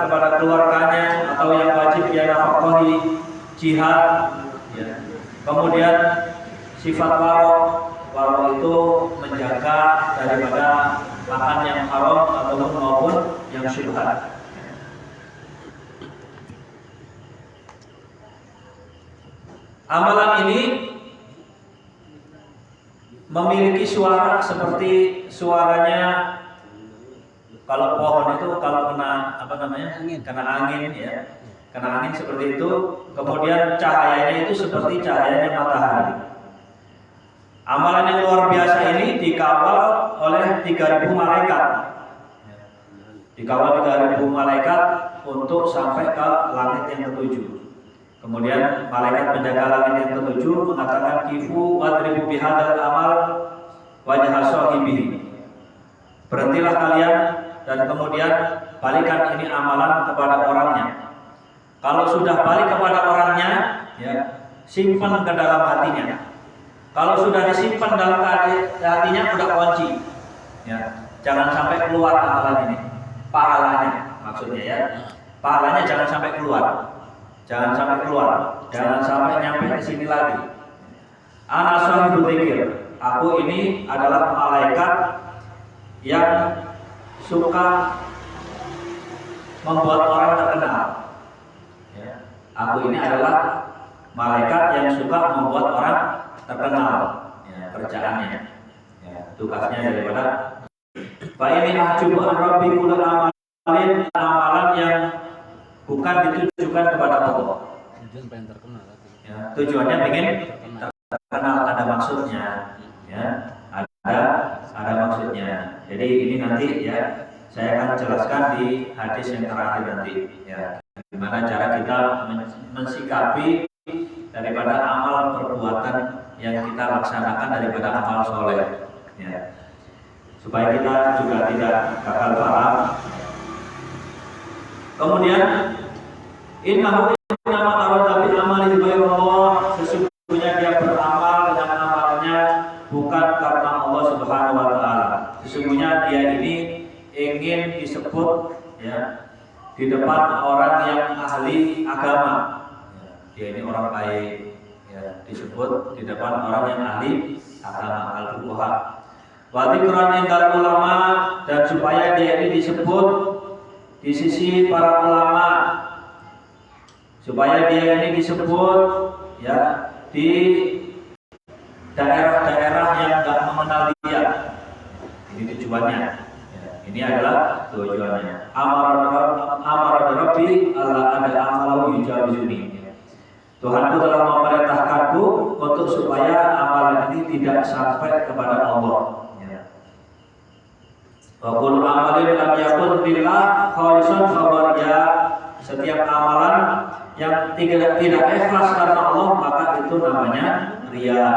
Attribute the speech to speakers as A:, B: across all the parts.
A: kepada keluarganya atau yang wajib dia nafkahi jihad, ya. Kemudian sifat waro itu menjaga daripada makan yang haram ataupun maupun yang syubhat. Amalan ini memiliki suara seperti suaranya kalau pohon itu kalau kena angin. Kena angin, ya. Kena angin seperti itu. Kemudian cahayanya itu seperti cahayanya matahari. Amalan yang luar biasa ini dikawal oleh 3.000 malaikat. Dikawal 3.000 malaikat untuk sampai ke langit yang ketujuh. Kemudian malaikat penjaga langit yang ketujuh mengatakan kifu wadribu bihadzal amal wajha sahibihi. Berhentilah kalian dan kemudian balikan ini amalan kepada orangnya. Kalau sudah balik kepada orangnya, ya, simpan ke dalam hatinya. Kalau sudah disimpan dalam hatinya udah kunci. Ya, jangan sampai keluar amalan ini. Pahalanya maksudnya, ya. Pahalanya jangan sampai keluar. Jangan sampai keluar, jangan sampai nyampe ke sini lagi. Ana sahibul dzikir. Aku ini adalah malaikat yang suka membuat orang terkenal. Ya. Aku ini adalah malaikat yang suka membuat orang terkenal. Ya, kerjaannya, ya, tugasnya daripada. Fa ini ajubu an rabbi kullu amalin, amalan yang bukan ditujukan kepada Allah.
B: Tujuan pengen terkenal.
A: Ya, tujuannya ingin terkenal, ada maksudnya. Ya, ada maksudnya. Jadi ini nanti, ya, saya akan jelaskan di hadis yang terakhir nanti. Ya, gimana cara kita mensikapi daripada amal perbuatan yang kita laksanakan daripada amal soleh. Ya, supaya kita juga tidak gagal paham. Kemudian innahu innama arada bi amali Allah, sesungguhnya dia beramal dengan amalnya bukan karena Allah Subhanahu wa taala. Sesungguhnya dia ini ingin disebut, ya, di depan orang yang ahli agama. Dia ini orang baik, ya, disebut di depan orang yang ahli agama, al-fuqaha. Wa dzikran indal ulama, dan supaya dia ini disebut di sisi para ulama, supaya dia ini disebut, ya, di daerah-daerah yang enggak mengenal dia. Ini tujuannya. Ya, ini adalah tujuannya. Amara Rabbi Allah ada amalau yujabizuni. Tuhanku telah memerintahkanku untuk supaya amalan ini tidak sampai kepada Allah. Wa kullu amalin lam yakun lillah khalisan khabariyah. Setiap amalan yang tidak ikhlas karena Allah, maka itu namanya riya.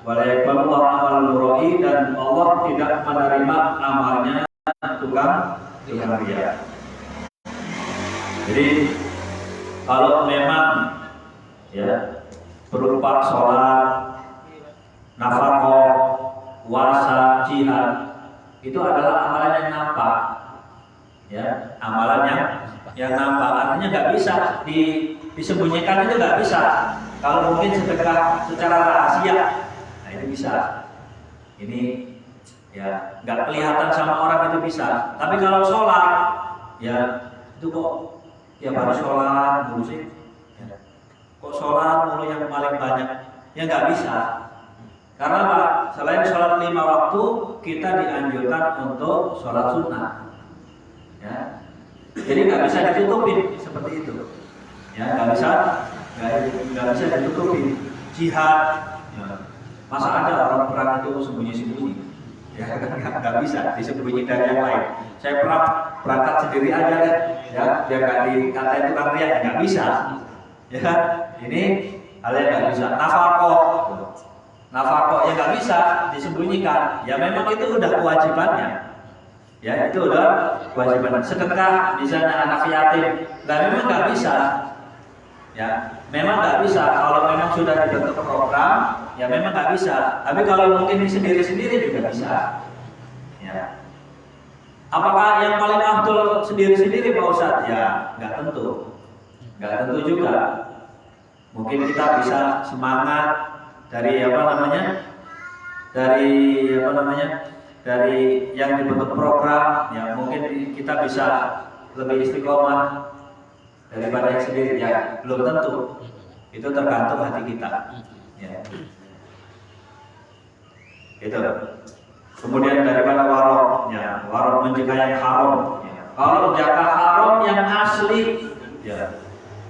A: Wa la yaqbalu amal muroi, dan Allah tidak menerima amalnya tukang riya. Jadi kalau memang, ya, berupa sholat, nafkah, puasa, jihad, itu adalah amalan yang nampak, ya, amalan yang nampak. Artinya nggak bisa disembunyikan, itu nggak bisa. Kalau mungkin sedekah secara rahasia, nah itu bisa. Ini, ya, nggak kelihatan sama orang, itu bisa. Tapi kalau sholat, ya, itu kok, ya, baru sholat dulu sih, ya. Kok sholat dulu yang paling banyak, ya nggak bisa. Karena apa? Selain sholat 5 waktu, kita dianjurkan untuk sholat sunnah. Ya. Jadi nggak bisa ditutupin seperti itu. Ya, nggak bisa ditutupin. Jihad, ya. Masa ada orang perang itu sembunyi-sembunyi? Ya, nggak bisa disembunyi dari yang lain. Saya pernah berangkat sendiri aja deh, ya, biar nggak dikatain tukang riak, nggak bisa. Ya, ini hal yang nggak bisa. Nafkah yang nggak bisa disembunyikan, ya memang itu udah kewajibannya, ya, itu udah kewajiban. Sedekah misalnya anak yatim, nah memang nggak bisa, ya, memang nggak bisa. Kalau memang sudah dibentuk program, ya memang nggak bisa. Tapi kalau mungkin sendiri-sendiri juga bisa, ya. Apakah yang paling afdol sendiri-sendiri Pak Ustadz? Ya, nggak tentu. Nggak tentu juga. Mungkin kita bisa semangat dari dari yang dibentuk program, ya mungkin kita bisa lebih istiqomah daripada yang sendiri, ya belum tentu. Itu tergantung hati kita. Ya. Itu. Kemudian daripada warok, ya warok menjaga yang haram. Ya. Kalau jaga haram yang asli, ya.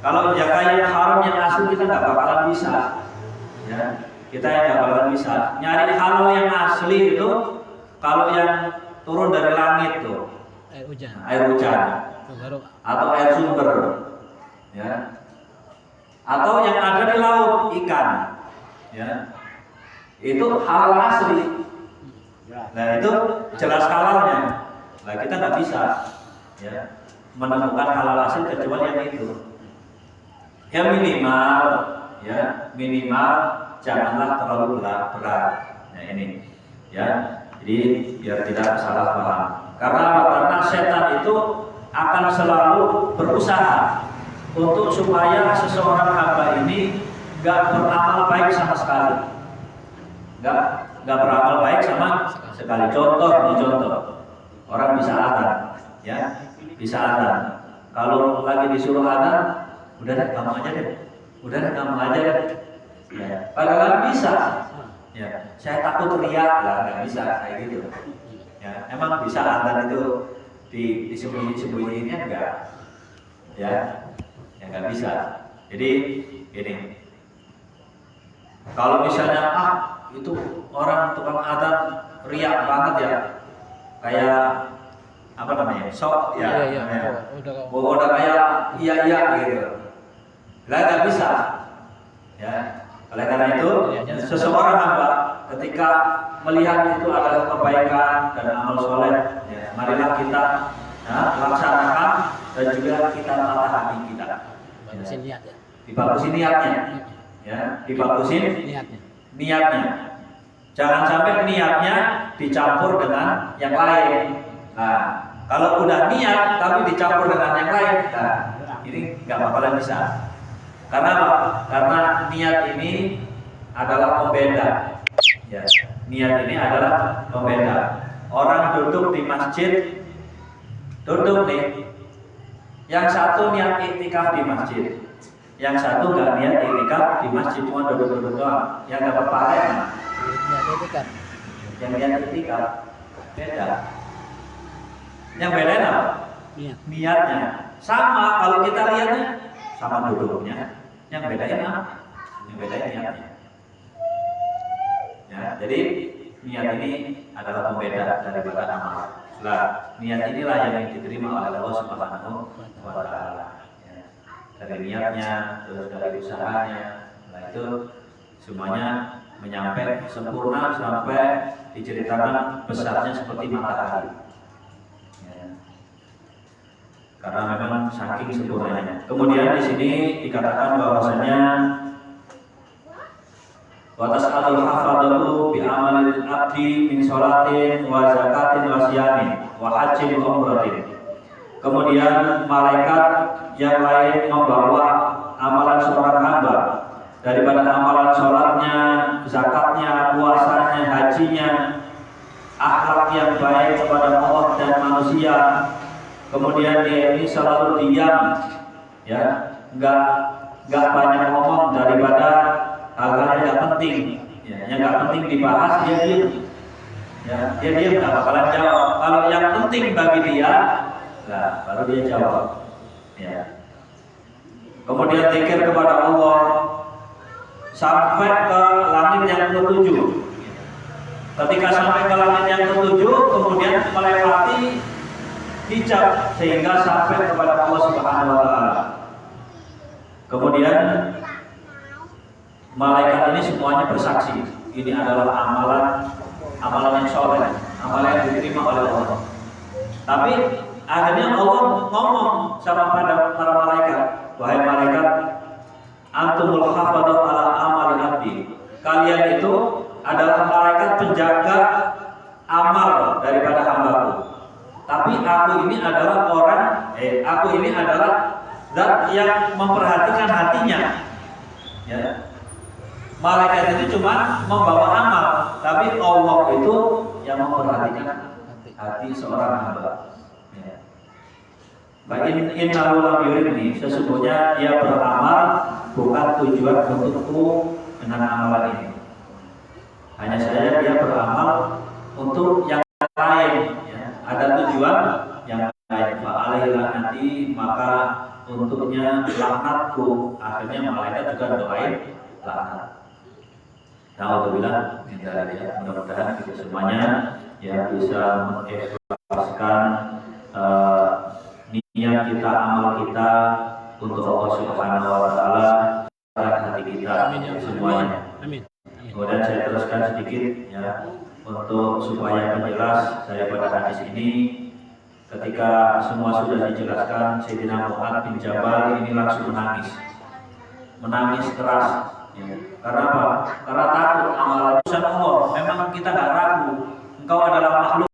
A: Kalau jaga yang haram yang asli kita nggak bakalan bisa. Ya. Kita yang nggak bakalan bisa. Nyari halal yang asli itu kalau yang turun dari langit tuh, air hujan, atau air sumber, ya. Atau yang ada di laut, ikan, ya. Itu halal asli. Nah itu jelas halalnya. Nah kita nggak bisa, ya, menemukan halal asli kecuali yang itu. Yang minimal, ya minimal janganlah terlalu berat. Nah ini, ya. Jadi biar tidak salah paham. Karena setan itu akan selalu berusaha untuk supaya seseorang hamba ini nggak beramal baik sama sekali. Nggak beramal baik sama sekali. Contoh orang bisa adzan, ya bisa adzan. Kalau lagi disuruh adzan, udah deh kamu aja deh, ya, padahal bisa. Ya, saya takut riak lah, nggak bisa kayak gitu. Ya, emang bisa adzan itu disembunyi-sembunyiinnya enggak? Ya, ya nggak bisa. Jadi ini, kalau misalnya itu orang tukang adzan riak banget ya, kayak apa namanya, sok ya, udah kayak iya gitu, lah nggak bisa. Ya. Oleh karena itu, seseorang hamba ketika melihat itu adalah kebaikan dan amal soleh, ya, marilah kita laksanakan dan juga kita tata hati kita. Ya. Dibagusin niatnya, ya, dibagusin niatnya. Jangan sampai niatnya dicampur dengan yang lain. Nah, kalau udah niat tapi dicampur dengan yang lain, nah ini nggak bakalan bisa. Karena apa? Karena niat ini adalah pembeda. Ya, niat ini adalah pembeda. Orang duduk di masjid, duduk nih. Yang satu niat iktikaf di masjid, yang satu nggak niat iktikaf di masjid, cuma duduk-duduk doang. Yang dapat pahala, yang niat iktikaf beda. Yang beda apa? Niatnya. Sama kalau kita lihatnya sama duduknya. Yang bedain apa? Yang bedain niatnya. Ya, jadi niat ini adalah pembeda daripada amal. Nah, niat inilah yang diterima oleh Allah Subhanahu wa Ta'ala. Ya. Dari niatnya, terus dari usahanya, nah itu semuanya menyampai sempurna sampai diceritakan besarnya seperti matahari. Karena memang saking sempurnanya. Kemudian di sini dikatakan bahwasanya wa tas'alul hafadatu bi amalil abdi min sholatin wa zakatin wa siyamin wa hajjin wa umratin. Kemudian malaikat yang lain membawa amalan seorang hamba daripada amalan sholatnya, zakatnya, puasanya, hajinya, akhlak yang baik kepada Allah dan manusia. Kemudian dia ini selalu diam, ya, nggak banyak ngomong daripada hal-hal yang nggak penting, ya, yang nggak penting dibahas dia diam, ya, dia diam nggak bakalan jawab. Kalau yang penting bagi dia, nah baru dia jawab, ya. Kemudian zikir kepada Allah sampai ke langit yang ketujuh. Ketika sampai ke langit yang ketujuh, kemudian melewati hijab sehingga sampai kepada Allah Subhanahu wa Ta'ala. Kemudian malaikat ini semuanya bersaksi, ini adalah amalan yang soleh, amalan yang diterima oleh Allah. Tapi akhirnya Allah ngomong sama para malaikat, wahai malaikat, antumul hafadhat ala amali abdi. Kalian itu adalah malaikat penjaga amal daripada hambaku. Tapi aku ini adalah aku ini adalah zat yang memperhatikan hatinya. Ya. Malaikat itu cuma membawa amal, tapi Allah itu yang memperhatikan hati seorang hamba. Ya. Baik, innahu lam yuridni, sesungguhnya dia beramal bukan tujuan untukku dengan amalan ini. Hanya saja dia beramal untuk yang lain. Ya. Ada tujuan yang lain. Fa'alaihi nanti maka untuknya laknatku. Akhirnya malaikat juga doain laknat. Alhamdulillah, mudah-mudahan kita semuanya ya bisa mengikhlaskan niat kita, amal kita untuk Allah Subhanahu Wa Taala dalam hati kita semuanya.
B: Amin.
A: Kemudian saya teruskan sedikit ya untuk supaya menjelas saya pada hadis ini. Ketika semua sudah dijelaskan, Sayyidina Mu'adz bin Jabal ini langsung menangis keras. Ya. Karena apa? Karena takut amalan urusan Allah. Memang kita nggak ragu. Engkau adalah makhluk